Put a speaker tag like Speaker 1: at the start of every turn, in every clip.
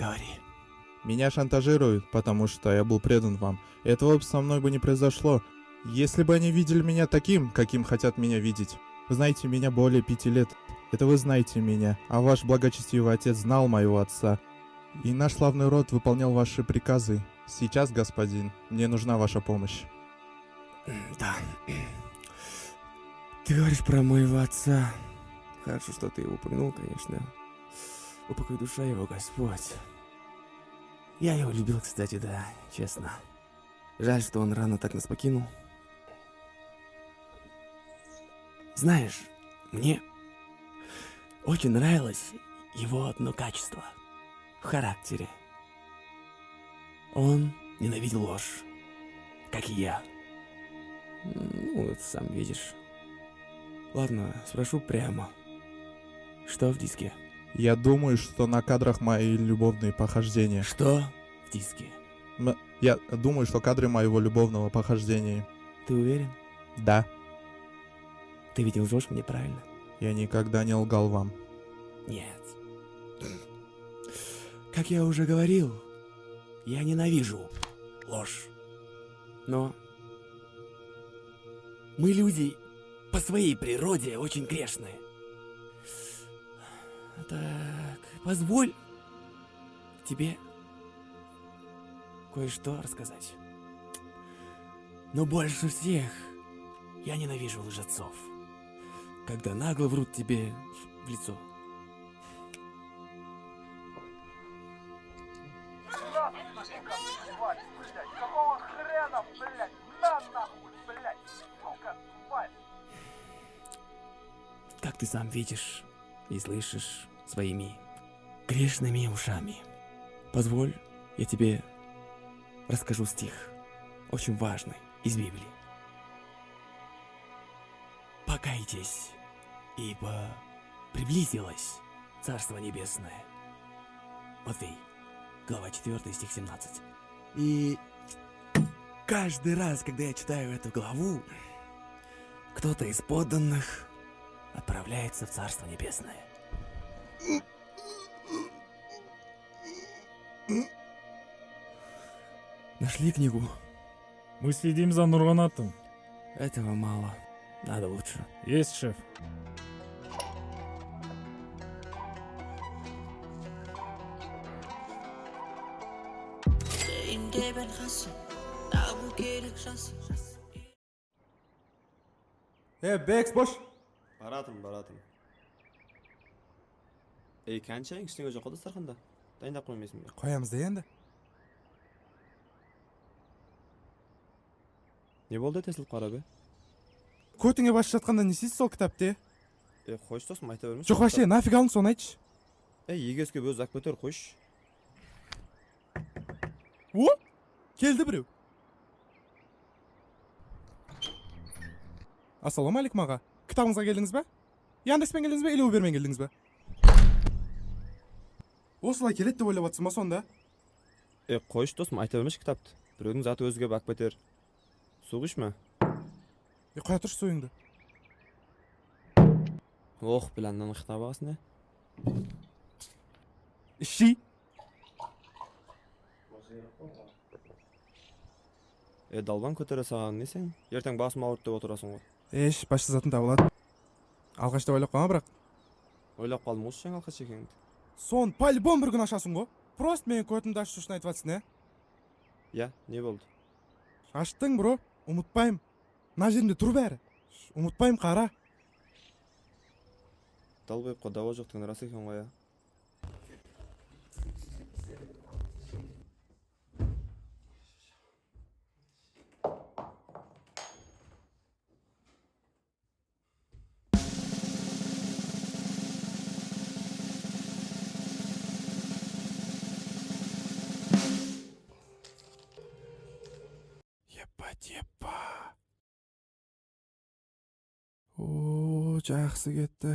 Speaker 1: Говори.
Speaker 2: Меня шантажируют, потому что я был предан вам. Этого со мной бы не произошло, если бы они видели меня таким, каким хотят меня видеть. Вы знаете меня более 5 лет. Это вы знаете меня, а ваш благочестивый отец знал моего отца. И наш славный род выполнял ваши приказы. Сейчас, господин, мне нужна ваша помощь.
Speaker 1: Да. Ты говоришь про моего отца. Хорошо, что ты его упомянул, конечно. Упокой душа его, Господь. Я его любил, кстати, да, честно. Жаль, что он рано так нас покинул. Знаешь, мне очень нравилось его одно качество в характере. Он ненавидел ложь, как и я. Ну, ты сам видишь. Ладно, спрошу прямо. Что в диске?
Speaker 2: Я думаю, что на кадрах мои любовные похождения.
Speaker 1: Что в диске?
Speaker 2: Я думаю, что кадры моего любовного похождения.
Speaker 1: Ты уверен?
Speaker 2: Да,
Speaker 1: Ты ведь не лжешь мне, правильно?
Speaker 2: я никогда не лгал вам.
Speaker 1: Нет. Как я уже говорил, я ненавижу ложь. Но мы люди по своей природе очень грешные. Так, позволь тебе кое-что рассказать. Но больше всех я ненавижу лжецов, когда нагло врут тебе в лицо.
Speaker 3: Какого хрена, блядь? На нахуй, блядь, сука, тварь!
Speaker 1: Как ты сам видишь и слышишь своими грешными ушами. Позволь, я тебе расскажу стих, очень важный, из Библии. Покайтесь, ибо приблизилось Царство Небесное. Матфей, глава 4, стих 17. И каждый раз, когда я читаю эту главу, кто-то из подданных отправляется в Царство Небесное. Нашли книгу?
Speaker 4: Мы следим за Нурганатом.
Speaker 1: Этого мало. Надо лучше.
Speaker 4: Есть, шеф.
Speaker 5: Бекс bosh.
Speaker 6: Baratim. Ey, qancha ishning o'zi qoldi dasturxonda. Tayinlab qo'ymaysizmi?
Speaker 5: Qo'yamiz-da endi.
Speaker 6: Ne bo'ldi teslib qarab?
Speaker 5: Ko'tingga boshlatganda ne siz sol kitobda?
Speaker 6: Qo'sh do'stim aytavermish.
Speaker 5: Yo'q, вообще, нафиг olin so'ni aytish.
Speaker 6: Yegizga bo'z akbator qo'sh.
Speaker 5: O? Keldi birov. Assalomu alaykum ağa. Kitobingizga keldingizmi? Yandex'ten keldingizmi, или Uber'men keldingizmi? Osla keladi deb o'ylayapsizmi sonda?
Speaker 6: Qo'sh do'stim aytavermish kitobni. Birovning zoti o'ziga bakbatar. So'g'ishma.
Speaker 5: Qo'ya turish so'yingda.
Speaker 6: Bilandan xitobasini.
Speaker 5: Ishi.
Speaker 6: Dalban ko'tarasan desang, ertang bosim og'rit deb o'tirasan qo'y.
Speaker 5: Boshqa zatni topiladi. Alqashda o'ylab qolma, biroq.
Speaker 6: O'ylab qoldim o'sha alqash ekangni.
Speaker 5: Son по-любому bir kun oshasan-ku. Prost men ko'timda ashtushni aytvatsizne.
Speaker 6: Ya, ne bo'ldi?
Speaker 5: Ashding, bro. Unutmayim. Najerimda tur bari. Unutmayim, qara.
Speaker 6: Dalbo'yib qo davo yo'qligini rost ekan qo'ya.
Speaker 5: Yepa. O, yaxshi ketdi.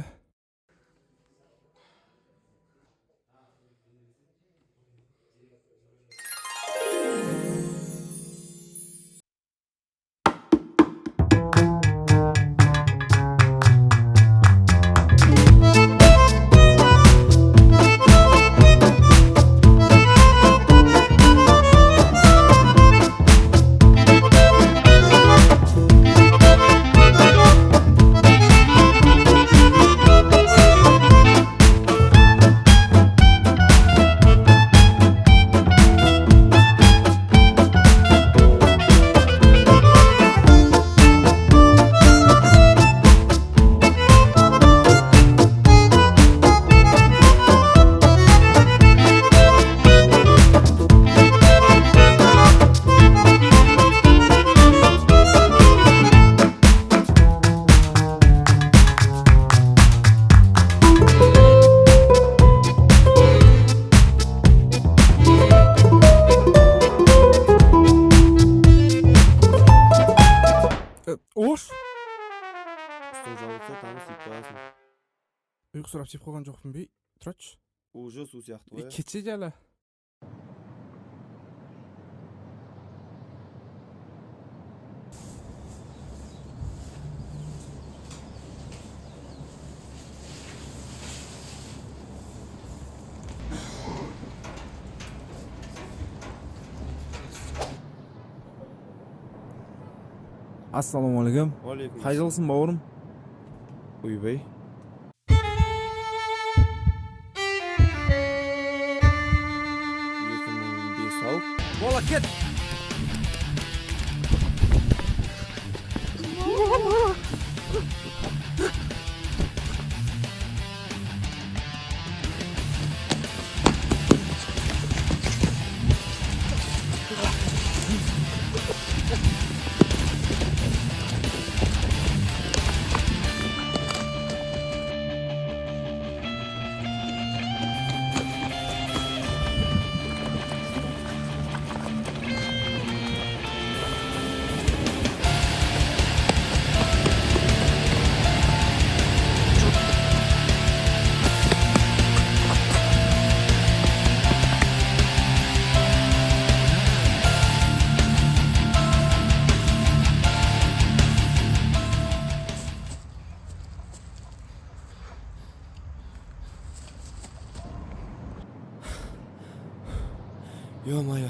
Speaker 5: сурап жеп койгон жокмун бей? Турачы.
Speaker 6: Уже суу сыяктуу го.
Speaker 5: Кетчи жала.
Speaker 1: Assalomu alaykum.
Speaker 6: Alaykum.
Speaker 1: Qaydasan bavrum?
Speaker 6: Uybay.
Speaker 1: Bola ket.
Speaker 6: Yo-moyo.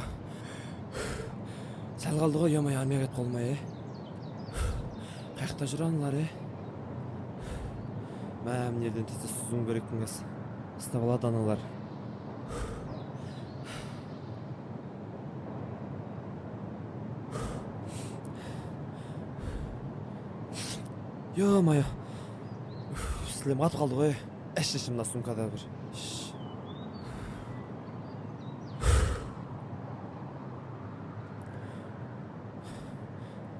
Speaker 6: Sal kaldı go yo-moyo armiyaga ketip kalmay. Kayakta juranlar Mem nereden tez suzum gerekkiniz. Istavala danalar. Yo-moyo. Sizlem at kaldı go. Eşleşimde sumkada bir.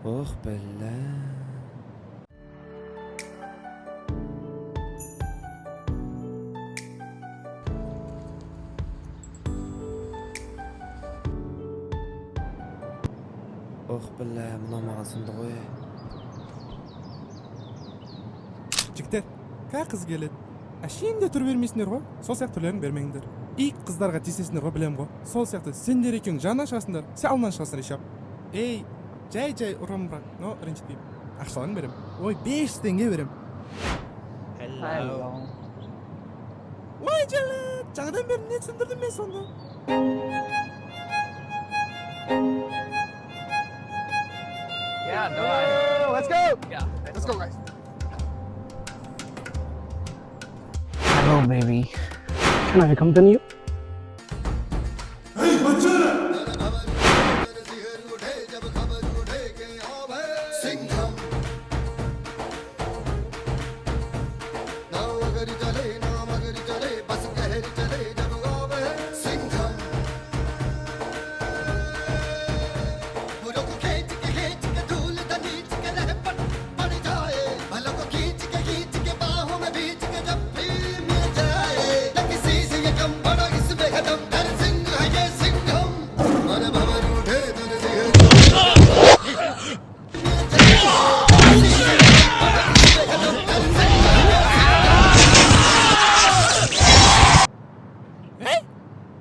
Speaker 6: Oh bella. Oh bella, mına kalsındı goy.
Speaker 5: Жигиттер, кай кыз келет? Şimdi тур бермейсиңер го. Сол сыяктууларын бермеңдер. Ик кыздарга тиесиңер го, билем го. Сол сыяктуу сендер экөөң жандан чыгасыңдар, сен алдынан чыгасың решап. Эй, жай урам брак. Но, ренжитпейм. Акчаларын берем. Ой, 5 теңге берем.
Speaker 7: Hello.
Speaker 5: Ой, жала, жаңадан бери не түсүндүрдүм мен сонда?
Speaker 7: Yeah, no,
Speaker 3: Let's go!
Speaker 7: yeah.
Speaker 3: Let's go, guys.
Speaker 7: Hello, baby. Can I accompany you?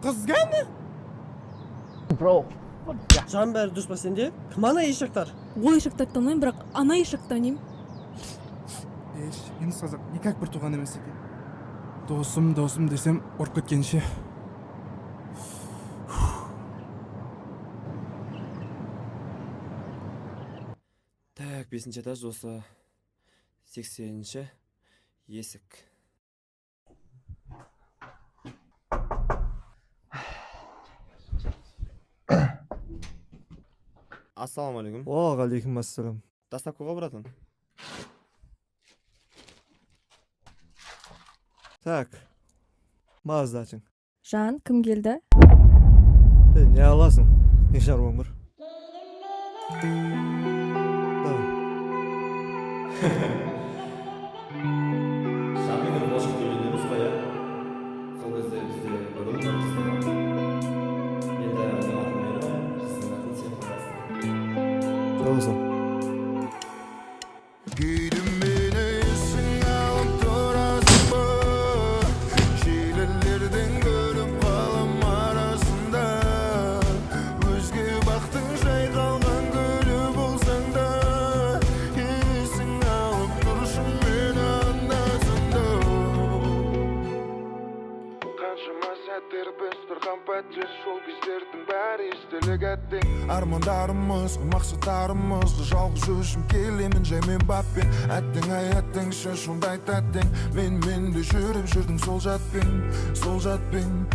Speaker 5: Kız geldi.
Speaker 7: Bro.
Speaker 8: Жан бәрі дұрыс па сенде? Кім ана ешектар?
Speaker 9: Ой, ешекті танымаймын, бірақ ана ешекті танимын.
Speaker 5: Енді сазақ никак бір туған емес екен. Досым десем ұрып кеткенше.
Speaker 6: Так, 5-нче этаж осы 80-нче есік. Ассалаумағалейкум.
Speaker 8: Уағалейкум ассалам.
Speaker 6: Доставкаға баратын.
Speaker 8: Так, мазда açın.
Speaker 9: Жан, кім келді?
Speaker 8: Ne alasın? Ne şarvan var?
Speaker 6: Шамидің болашақ келгендеріміз ғой, иә? Сол кезде бізде бір ұл бар, қыз бар. Енді оның атын мені, қыздың атын сен қоясың.
Speaker 8: Sağ olsun.
Speaker 3: Giydim beni üstüne oturasın mı? bäri istelik ettin Armandarımız, maksatlarımız Жалғыз өзім келемін жаймен баппен Әттің ай әттің сен сондай тәттің Мен де жүріп жүрдім сол жатпен Сол жатпен